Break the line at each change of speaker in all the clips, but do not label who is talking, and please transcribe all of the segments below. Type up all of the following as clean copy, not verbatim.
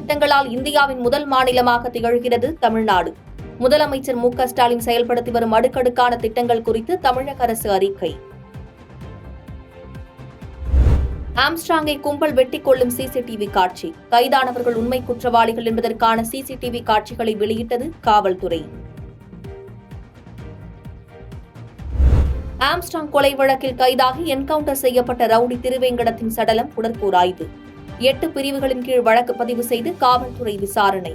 திட்டங்களால் இந்தியாவின் முதல் மாநிலமாக திகழ்கிறது தமிழ்நாடு. முதலமைச்சர் மு.க.ஸ்டாலின் செயல்படுத்தி வரும் அடுக்கடுக்கான திட்டங்கள் குறித்து தமிழக அரசு அறிக்கை. ஆம்ஸ்ட்ராங்கை கும்பல் வெட்டிக் கொள்ளும் சிசிடிவி காட்சி. கைதானவர்கள் உண்மை குற்றவாளிகள் என்பதற்கான சிசிடிவி காட்சிகளை வெளியிட்டது காவல்துறை. ஆம்ஸ்ட்ராங் கொலை வழக்கில் கைதாகி என்கவுண்டர் செய்யப்பட்ட ரவுடி திருவேங்கடத்தின் சடலம் உடற்கூறாய்வு. 8 பிரிவுகளின் கீழ் வழக்கு பதிவு செய்து காவல்துறை விசாரணை.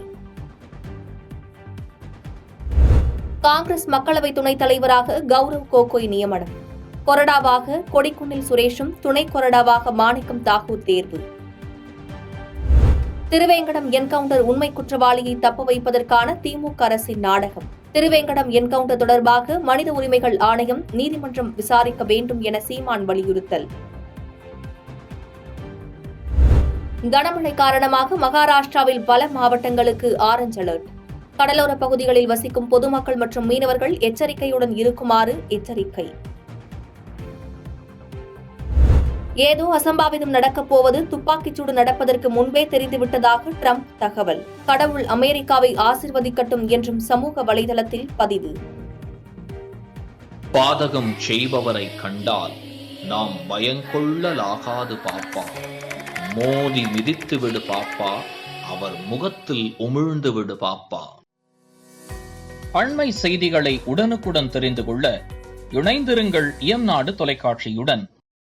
காங்கிரஸ் மக்களவை துணைத் தலைவராக கௌரவ் கோகோய் நியமனம். கொறடாவாக கொடிக்குன்னில் சுரேஷும், துணை கொறடாவாக மாணிக்கம் தாக்கூர் தேர்வு. திருவேங்கடம் என்கவுண்டர் உண்மை குற்றவாளியை தப்ப வைப்பதற்கான திமுக அரசின் நாடகம். திருவேங்கடம் என்கவுண்டர் தொடர்பாக மனித உரிமைகள் ஆணையம், நீதிமன்றம் விசாரிக்க வேண்டும் என சீமான் வலியுறுத்தல். கனமழை காரணமாக மகாராஷ்டிராவில் பல மாவட்டங்களுக்கு ஆரஞ்ச் அலர்ட். கடலோர பகுதிகளில் வசிக்கும் பொதுமக்கள் மற்றும் மீனவர்கள் எச்சரிக்கையுடன் இருக்குமாறு எச்சரிக்கை. ஏதோ அசம்பாவிதம் நடக்கப் போவது துப்பாக்கிச்சூடு நடப்பதற்கு முன்பே தெரிந்துவிட்டதாக ட்ரம்ப் தகவல். கடவுள் அமெரிக்காவை ஆசிர்வதிக்கட்டும் என்றும் சமூக வலைதளத்தில் பதிவு.
பாதகம் செய்பவரை கண்டால் நாம் பயங்கொள்ளலாகாது பாப்பா. மோதி மிதித்து விடு பாப்பா, அவர் முகத்தில் உமிழ்ந்து விடு பாப்பா. அண்மை செய்திகளை உடனுக்குடன் தெரிந்து கொள்ள இணைந்திருங்கள் இயம்நாடு தொலைக்காட்சியுடன்.